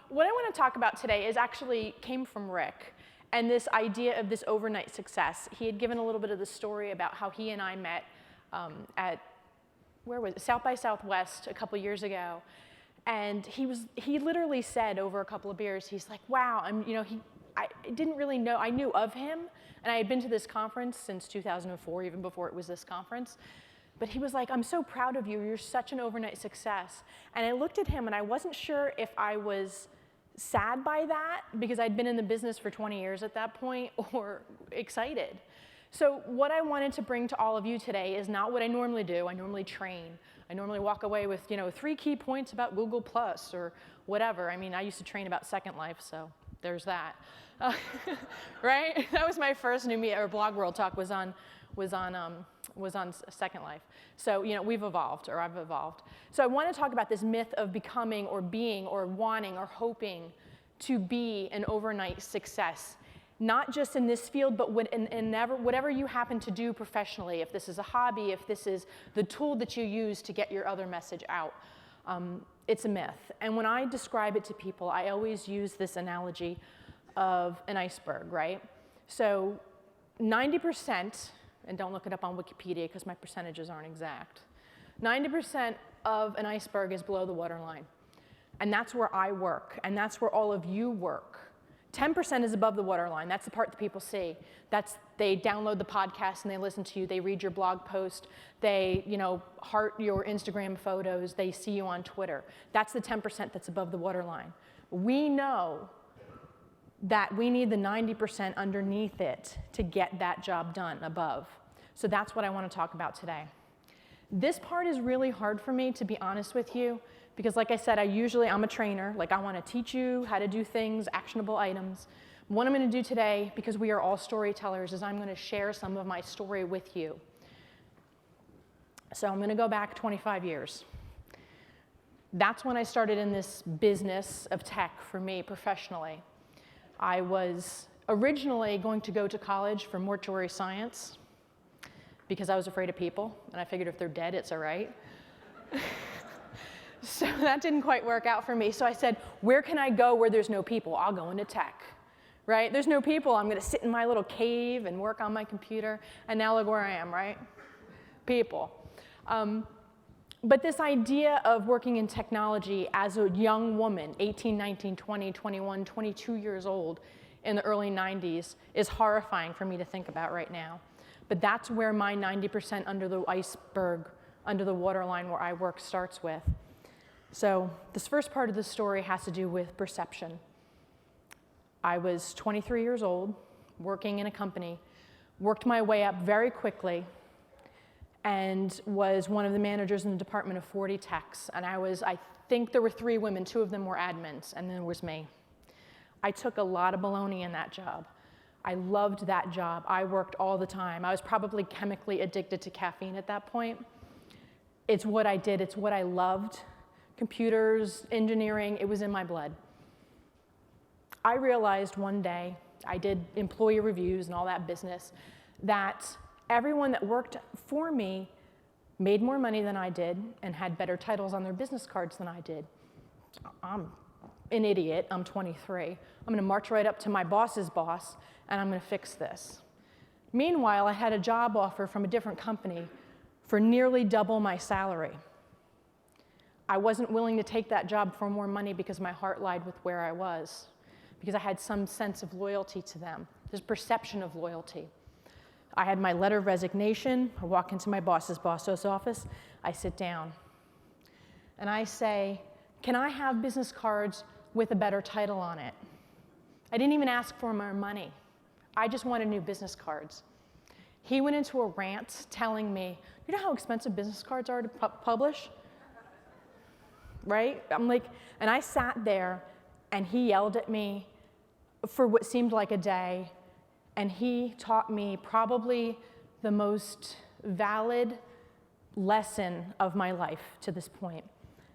What I want to talk about today came from Rick, and this idea of this overnight success. He had given a little bit of the story about how he and I met at, where was it, South by Southwest a couple years ago, and he literally said over a couple of beers, he's like, wow, I didn't really know, I knew of him, and I had been to this conference since 2004, even before it was this conference. But he was like, I'm so proud of you. You're such an overnight success. And I looked at him, and I wasn't sure if I was sad by that, because I'd been in the business for 20 years at that point, or excited. So what I wanted to bring to all of you today is not what I normally do. I normally train. I normally walk away with 3 key points about Google Plus or whatever. I mean, I used to train about Second Life, so there's that. Right? That was my first new media, or Blog World talk was on Second Life. So, we've evolved, or I've evolved. So I want to talk about this myth of becoming or being or wanting or hoping to be an overnight success, not just in this field, but whatever you happen to do professionally, if this is a hobby, if this is the tool that you use to get your other message out. It's a myth. And when I describe it to people, I always use this analogy of an iceberg, right? So 90%, and don't look it up on Wikipedia because my percentages aren't exact, 90% of an iceberg is below the waterline. And that's where I work, and that's where all of you work. 10% is above the waterline. That's the part that people see. They download the podcast and they listen to you. They read your blog post. They, heart your Instagram photos. They see you on Twitter. That's the 10% that's above the waterline. We know that we need the 90% underneath it to get that job done above. So that's what I want to talk about today. This part is really hard for me, to be honest with you, because like I said, I'm a trainer. Like, I want to teach you how to do things, actionable items. What I'm going to do today, because we are all storytellers, is I'm going to share some of my story with you. So I'm going to go back 25 years. That's when I started in this business of tech for me professionally. I was originally going to go to college for mortuary science because I was afraid of people, and I figured if they're dead, it's all right. So that didn't quite work out for me. So I said, where can I go where there's no people? I'll go into tech, right? There's no people. I'm going to sit in my little cave and work on my computer. And now look where I am, right? People. But this idea of working in technology as a young woman, 18, 19, 20, 21, 22 years old in the early 90s, is horrifying for me to think about right now. But that's where my 90% under the iceberg, under the waterline where I work, starts with. So this first part of the story has to do with perception. I was 23 years old, working in a company, worked my way up very quickly, and was one of the managers in the department of 40 techs. And I think there were 3 women, 2 of them were admins, and then there was me. I took a lot of baloney in that job. I loved that job. I worked all the time. I was probably chemically addicted to caffeine at that point. It's what I did. It's what I loved. Computers, engineering, it was in my blood. I realized one day, I did employee reviews and all that business, that everyone that worked for me made more money than I did and had better titles on their business cards than I did. I'm an idiot. I'm 23. I'm going to march right up to my boss's boss, and I'm going to fix this. Meanwhile, I had a job offer from a different company for nearly double my salary. I wasn't willing to take that job for more money because my heart lied with where I was, because I had some sense of loyalty to them. There's perception of loyalty. I had my letter of resignation. I walk into my boss's office. I sit down. And I say, can I have business cards with a better title on it? I didn't even ask for more money. I just wanted new business cards. He went into a rant telling me, you know how expensive business cards are to publish? Right? I'm like, and I sat there, and he yelled at me for what seemed like a day, and he taught me probably the most valid lesson of my life to this point.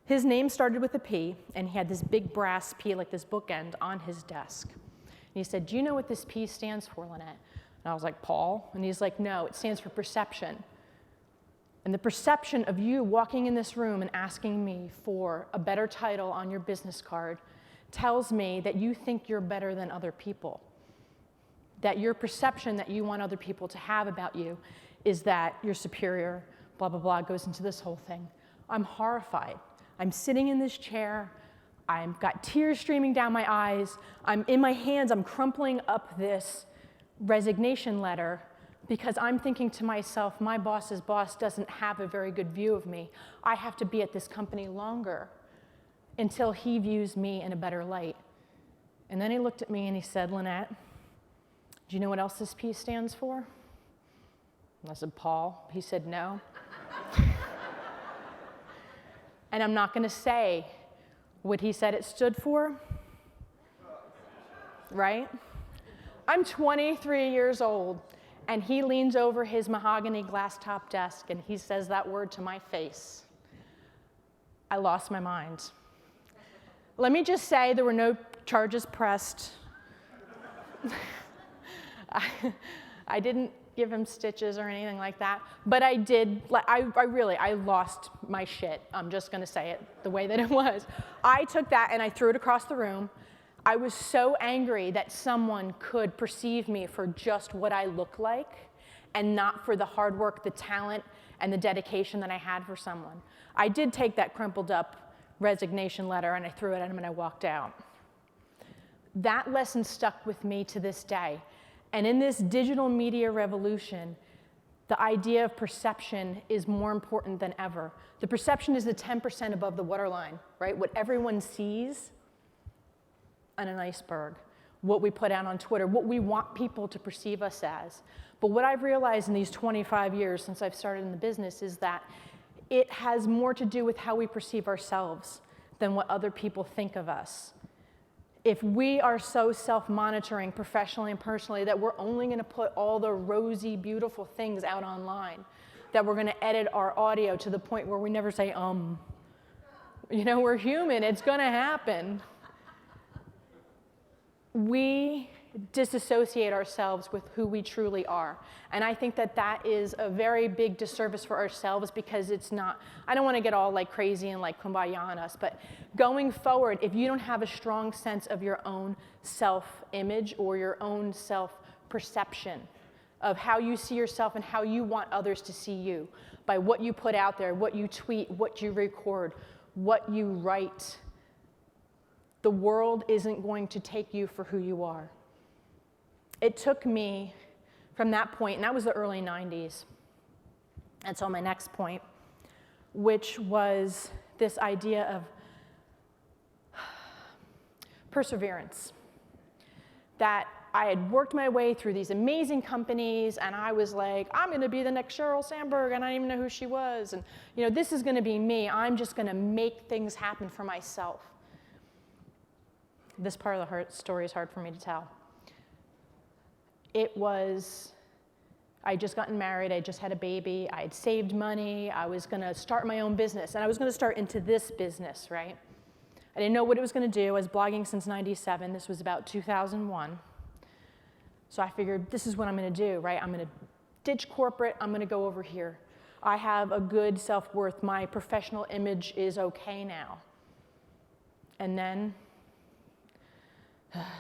His name started with a P, and he had this big brass P, like this bookend, on his desk. And he said, do you know what this P stands for, Lynette? And I was like, Paul? And he's like, no, it stands for perception. And the perception of you walking in this room and asking me for a better title on your business card tells me that you think you're better than other people, that your perception that you want other people to have about you is that you're superior, blah, blah, blah, goes into this whole thing. I'm horrified. I'm sitting in this chair. I've got tears streaming down my eyes. I'm in my hands, I'm crumpling up this resignation letter because I'm thinking to myself, my boss's boss doesn't have a very good view of me. I have to be at this company longer until he views me in a better light. And then he looked at me and he said, Lynette, do you know what else this P stands for? And I said, Paul. He said, no. And I'm not going to say what he said it stood for, right? I'm 23 years old, and he leans over his mahogany glass top desk, and he says that word to my face. I lost my mind. Let me just say there were no charges pressed. I didn't give him stitches or anything like that, but I did, I lost my shit. I'm just gonna say it the way that it was. I took that and I threw it across the room. I was so angry that someone could perceive me for just what I look like and not for the hard work, the talent, and the dedication that I had for someone. I did take that crumpled up resignation letter and I threw it at him and I walked out. That lesson stuck with me to this day. And in this digital media revolution, the idea of perception is more important than ever. The perception is the 10% above the waterline, right? What everyone sees on an iceberg, what we put out on Twitter, what we want people to perceive us as. But what I've realized in these 25 years since I've started in the business is that it has more to do with how we perceive ourselves than what other people think of us. If we are so self-monitoring professionally and personally that we're only going to put all the rosy, beautiful things out online, that we're going to edit our audio to the point where we never say, you know, we're human, it's going to happen. We disassociate ourselves with who we truly are. And I think that that is a very big disservice for ourselves because it's not, I don't want to get all like crazy and like kumbaya on us, but going forward, if you don't have a strong sense of your own self-image or your own self-perception of how you see yourself and how you want others to see you, by what you put out there, what you tweet, what you record, what you write, the world isn't going to take you for who you are. It took me from that point, and that was the early 90s, and so my next point, which was this idea of perseverance. That I had worked my way through these amazing companies, and I was like, I'm going to be the next Sheryl Sandberg, and I didn't even know who she was, and you know, this is going to be me. I'm just going to make things happen for myself. This part of the story is hard for me to tell. It was, I had just gotten married, I just had a baby, I had saved money, I was gonna start my own business, and I was gonna start into this business, right? I didn't know what it was gonna do. I was blogging since '97, this was about 2001. So I figured, this is what I'm gonna do, right? I'm gonna ditch corporate, I'm gonna go over here. I have a good self-worth, my professional image is okay now. And then,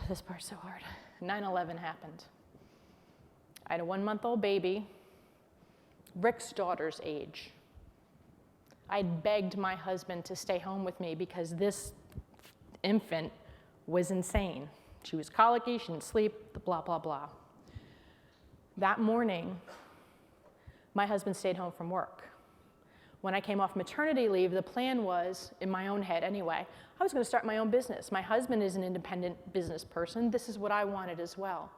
this part's so hard, 9/11 happened. I had a 1-month-old baby, Rick's daughter's age. I'd begged my husband to stay home with me because this infant was insane. She was colicky, she didn't sleep, blah, blah, blah. That morning, my husband stayed home from work. When I came off maternity leave, the plan was, in my own head anyway, I was going to start my own business. My husband is an independent business person. This is what I wanted as well.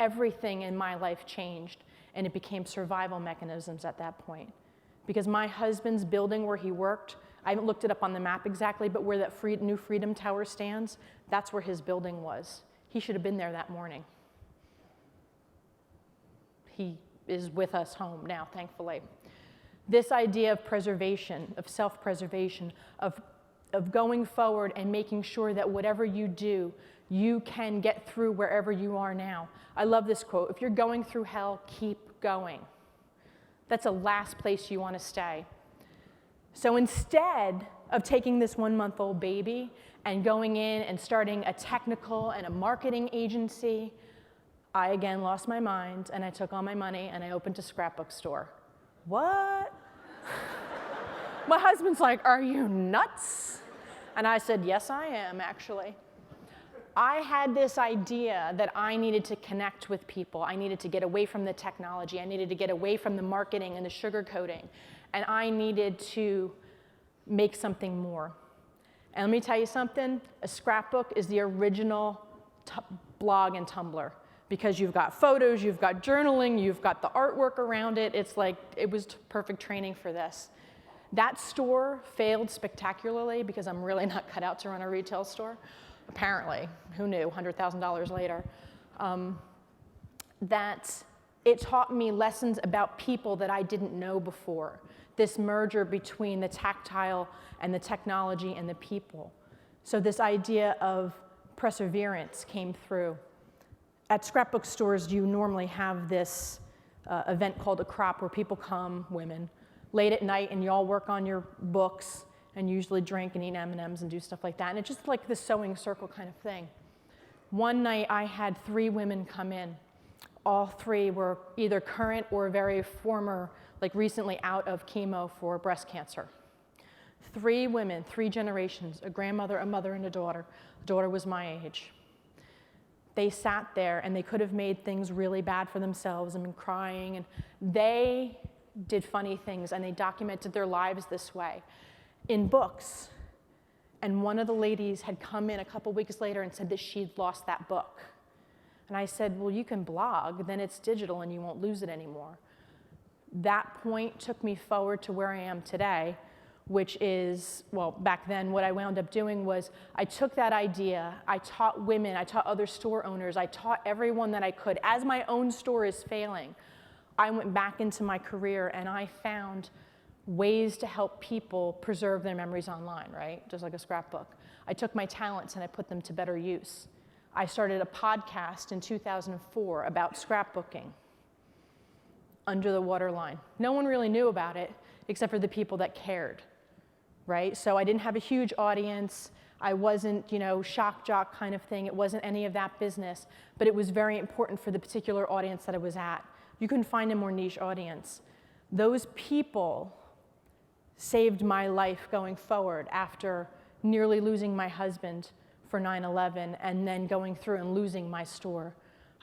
Everything in my life changed, and it became survival mechanisms at that point. Because my husband's building where he worked, I haven't looked it up on the map exactly, but where that new Freedom Tower stands, that's where his building was. He should have been there that morning. He is with us home now, thankfully. This idea of preservation, of self-preservation, of going forward and making sure that whatever you do, you can get through wherever you are now. I love this quote, if you're going through hell, keep going. That's the last place you want to stay. So instead of taking this 1-month-old baby and going in and starting a technical and a marketing agency. I again lost my mind, and I took all my money and I opened a scrapbook store. What? My husband's like, are you nuts? And I said, yes, I am, actually. I had this idea that I needed to connect with people. I needed to get away from the technology. I needed to get away from the marketing and the sugarcoating. And I needed to make something more. And let me tell you something, a scrapbook is the original blog and Tumblr, because you've got photos, you've got journaling, you've got the artwork around it. It's like, it was perfect training for this. That store failed spectacularly because I'm really not cut out to run a retail store. Apparently, who knew, $100,000 later. That it taught me lessons about people that I didn't know before. This merger between the tactile and the technology and the people. So this idea of perseverance came through. At scrapbook stores, you normally have this event called a crop where people come, women, late at night, and you all work on your books and usually drink and eat M&Ms and do stuff like that. And it's just like the sewing circle kind of thing. One night I had 3 women come in. All 3 were either current or very former, like recently out of chemo for breast cancer. 3 women, 3 generations, a grandmother, a mother, and a daughter. The daughter was my age. They sat there and they could have made things really bad for themselves and been crying, and they did funny things and they documented their lives this way in books. And one of the ladies had come in a couple weeks later and said that she'd lost that book. And I said, well, you can blog, then it's digital and you won't lose it anymore. That point took me forward to where I am today, which is, well, back then what I wound up doing was I took that idea, I taught women, I taught other store owners, I taught everyone that I could. As my own store is failing, I went back into my career and I found ways to help people preserve their memories online, right? Just like a scrapbook. I took my talents and I put them to better use. I started a podcast in 2004 about scrapbooking, Under the Waterline. No one really knew about it except for the people that cared, right? So I didn't have a huge audience. I wasn't, shock jock kind of thing. It wasn't any of that business, but it was very important for the particular audience that I was at. You couldn't find a more niche audience. Those people saved my life going forward after nearly losing my husband for 9/11 and then going through and losing my store.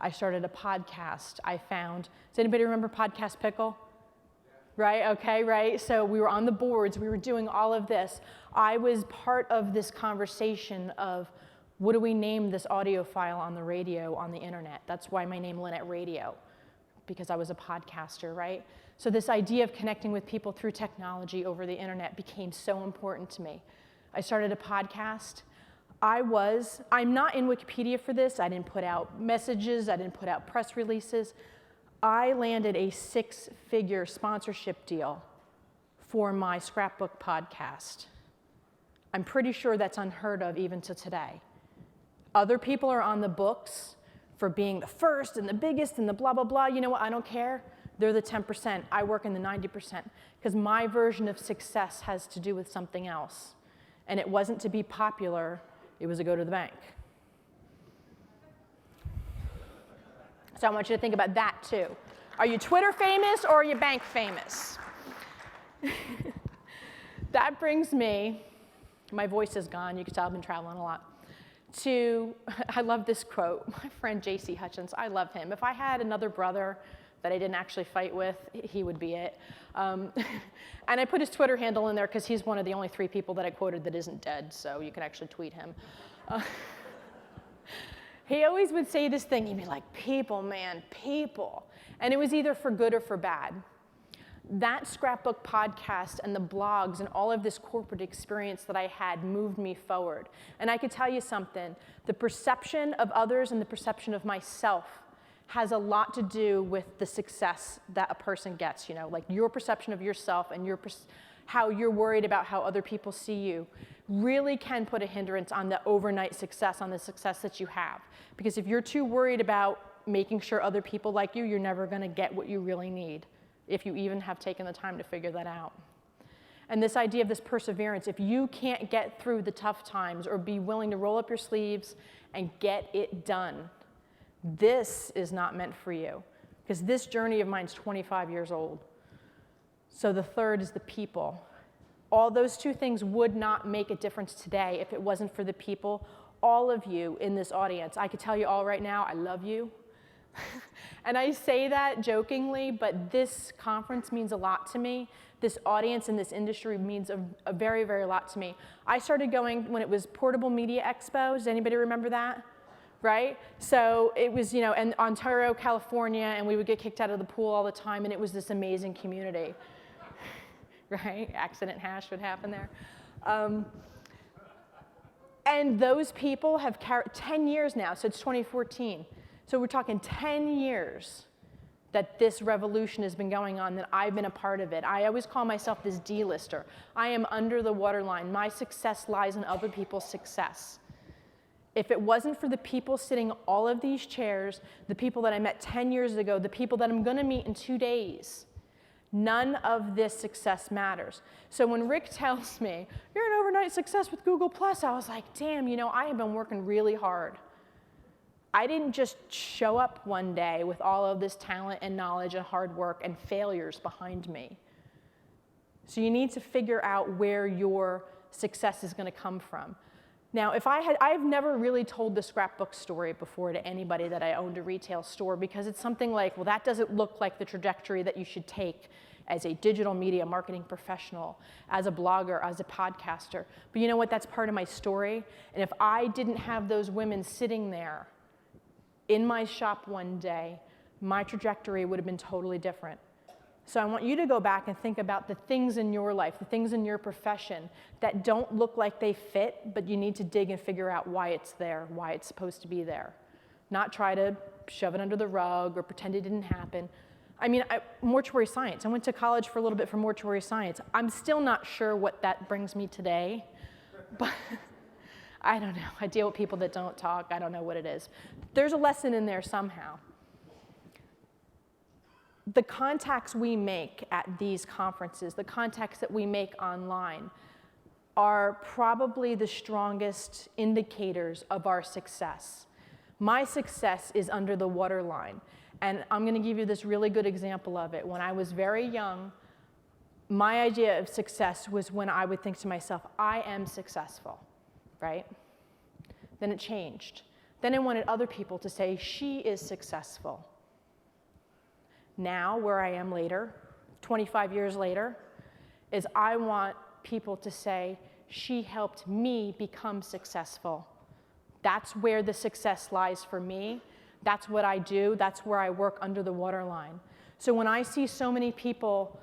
I started a podcast. I found, does anybody remember Podcast Pickle? Right, okay, right? So we were on the boards, we were doing all of this. I was part of this conversation of what do we name this audio file on the radio, on the internet? That's why my name Lynette Radio, because I was a podcaster, right? So this idea of connecting with people through technology over the internet became so important to me. I started a podcast. I'm not in Wikipedia for this. I didn't put out messages. I didn't put out press releases. I landed a 6-figure sponsorship deal for my scrapbook podcast. I'm pretty sure that's unheard of even to today. Other people are on the books for being the first and the biggest and the blah, blah, blah. You know what? I don't care. They're the 10%. I work in the 90% because my version of success has to do with something else. And it wasn't to be popular. It was to go to the bank. So I want you to think about that too. Are you Twitter famous or are you bank famous? That brings me, my voice is gone. You can tell I've been traveling a lot. I love this quote. My friend J.C. Hutchins, I love him. If I had another brother that I didn't actually fight with, he would be it. And I put his Twitter handle in there because he's one of the only 3 people that I quoted that isn't dead, so you can actually tweet him. He always would say this thing, he'd be like, people, man, people. And it was either for good or for bad. That scrapbook podcast and the blogs and all of this corporate experience that I had moved me forward. And I could tell you something, the perception of others and the perception of myself has a lot to do with the success that a person gets, like your perception of yourself and how you're worried about how other people see you really can put a hindrance on the overnight success, on the success that you have. Because if you're too worried about making sure other people like you, you're never gonna get what you really need, if you even have taken the time to figure that out. And this idea of this perseverance, if you can't get through the tough times or be willing to roll up your sleeves and get it done, this is not meant for you. Because this journey of mine is 25 years old. So the third is the people. All those two things would not make a difference today if it wasn't for the people. All of you in this audience, I could tell you all right now, I love you. And I say that jokingly, but this conference means a lot to me. This audience in this industry means a very, very lot to me. I started going when it was Portable Media Expo. Does anybody remember that? Right? So it was, in Ontario, California, and we would get kicked out of the pool all the time, and it was this amazing community. Right? Accident hash would happen there. And those people have carried 10 years now, so it's 2014. So we're talking 10 years that this revolution has been going on, that I've been a part of it. I always call myself this D-lister. I am under the waterline. My success lies in other people's success. If it wasn't for the people sitting all of these chairs, the people that I met 10 years ago, the people that I'm going to meet in 2 days, none of this success matters. So when Rick tells me, you're an overnight success with Google+, I was like, damn, I have been working really hard. I didn't just show up one day with all of this talent and knowledge and hard work and failures behind me. So you need to figure out where your success is going to come from. Now, I've never really told the scrapbook story before to anybody that I owned a retail store, because it's something like, well, that doesn't look like the trajectory that you should take as a digital media marketing professional, as a blogger, as a podcaster. But you know what? That's part of my story. And if I didn't have those women sitting there in my shop one day, my trajectory would have been totally different. So I want you to go back and think about the things in your life, the things in your profession that don't look like they fit, but you need to dig and figure out why it's there, why it's supposed to be there. Not try to shove it under the rug or pretend it didn't happen. I mean, mortuary science. I went to college for a little bit for mortuary science. I'm still not sure what that brings me today, but I don't know. I deal with people that don't talk. I don't know what it is. There's a lesson in there somehow. The contacts we make at these conferences, the contacts that we make online, are probably the strongest indicators of our success. My success is under the waterline. And I'm going to give you this really good example of it. When I was very young, my idea of success was when I would think to myself, I am successful, right? Then it changed. Then I wanted other people to say, she is successful. Now, where I am later, 25 years later, is I want people to say, she helped me become successful. That's where the success lies for me. That's what I do. That's where I work under the waterline. So when I see so many people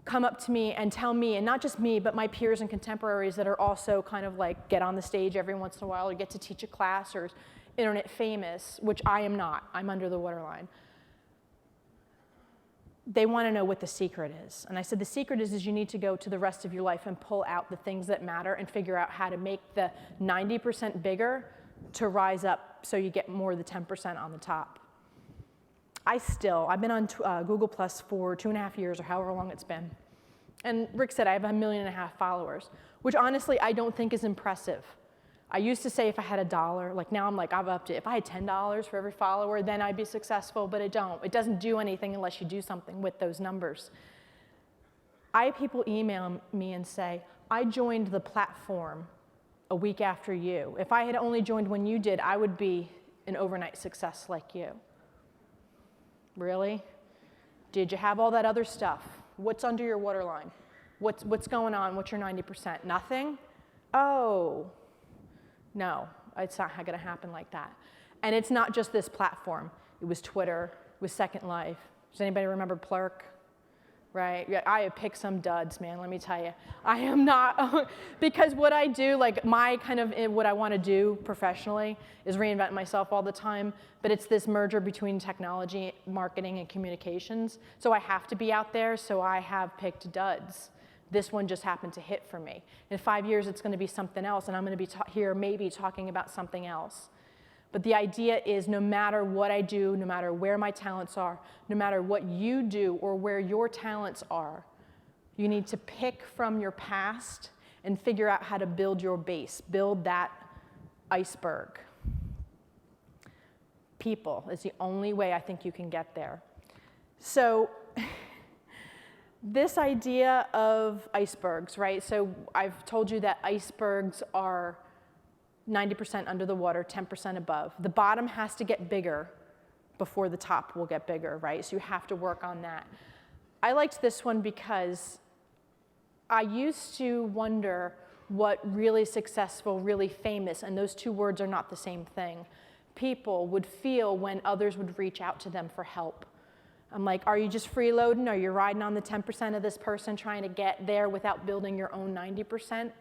come up to me and tell me, and not just me, but my peers and contemporaries that are also kind of like get on the stage every once in a while or get to teach a class or internet famous, which I am not. I'm under the waterline. They want to know what the secret is. And I said, the secret is you need to go to the rest of your life and pull out the things that matter and figure out how to make the 90% bigger to rise up so you get more of the 10% on the top. I've been on Google Plus for 2.5 years or however long it's been. And Rick said I have 1.5 million followers, which honestly I don't think is impressive. I used to say if I had $1, like now I'm like, I've upped it. If I had $10 for every follower, then I'd be successful, but I don't. It doesn't do anything unless you do something with those numbers. I have people email me and say, I joined the platform a week after you. If I had only joined when you did, I would be an overnight success like you. Really? Did you have all that other stuff? What's under your waterline? What's going on? What's your 90%? Nothing? Oh. No, it's not going to happen like that. And it's not just this platform. It was Twitter. It was Second Life. Does anybody remember Plurk? Right? Yeah, I have picked some duds, man, let me tell you. I am not, because what I do, like my kind of, what I want to do professionally is reinvent myself all the time, but it's this merger between technology, marketing, and communications. So I have to be out there, so I have picked duds. This one just happened to hit for me. In 5 years, it's going to be something else, and I'm going to be here maybe talking about something else. But the idea is no matter what I do, no matter where my talents are, no matter what you do or where your talents are, You need to pick from your past and figure out how to build your base, build that iceberg. People is the only way I think you can get there. So this idea of icebergs, right? So I've told you that icebergs are 90% under the water, 10% above. The bottom has to get bigger before the top will get bigger, right? So you have to work on that. I liked this one because I used to wonder what really successful, really famous, and those two words are not the same thing, people would feel when others would reach out to them for help. I'm like, are you just freeloading? Are you riding on the 10% of this person trying to get there without building your own 90%?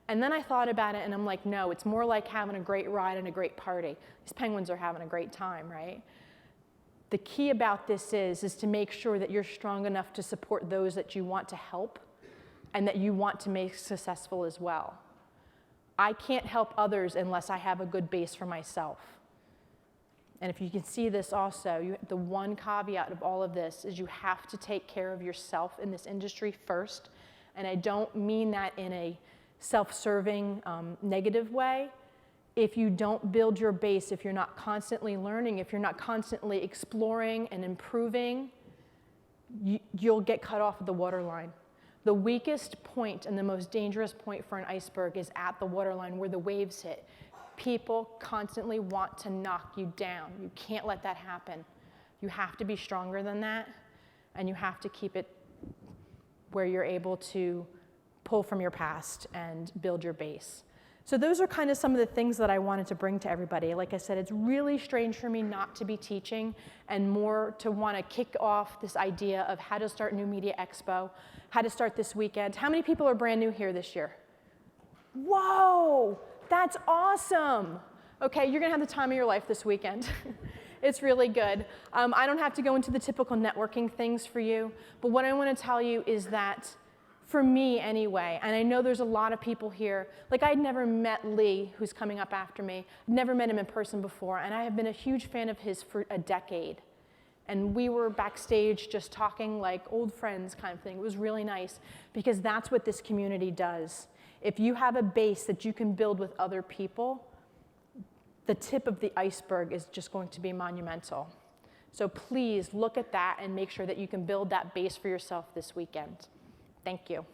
And then I thought about it and I'm like, no, it's more like having a great ride and a great party. These penguins are having a great time, right? The key about this is to make sure that you're strong enough to support those that you want to help and that you want to make successful as well. I can't help others unless I have a good base for myself. And if you can see this also, the one caveat of all of this is you have to take care of yourself in this industry first. And I don't mean that in a self-serving, negative way. If you don't build your base, if you're not constantly learning, if you're not constantly exploring and improving, you'll get cut off at the waterline. The weakest point and the most dangerous point for an iceberg is at the waterline where the waves hit. People constantly want to knock you down. You can't let that happen. You have to be stronger than that, and you have to keep it where you're able to pull from your past and build your base. So those are kind of some of the things that I wanted to bring to everybody. Like I said, it's really strange for me not to be teaching and more to want to kick off this idea of how to start New Media Expo, how to start this weekend. How many people are brand new here this year? Whoa, that's awesome. Okay, you're gonna have the time of your life this weekend. It's really good. I don't have to go into the typical networking things for you, but what I wanna tell you is that for me anyway, and I know there's a lot of people here, like I'd never met Lee, who's coming up after me, never met him in person before, and I have been a huge fan of his for a decade. And we were backstage just talking like old friends kind of thing. It was really nice because that's what this community does. If you have a base that you can build with other people, the tip of the iceberg is just going to be monumental. So please look at that and make sure that you can build that base for yourself this weekend. Thank you.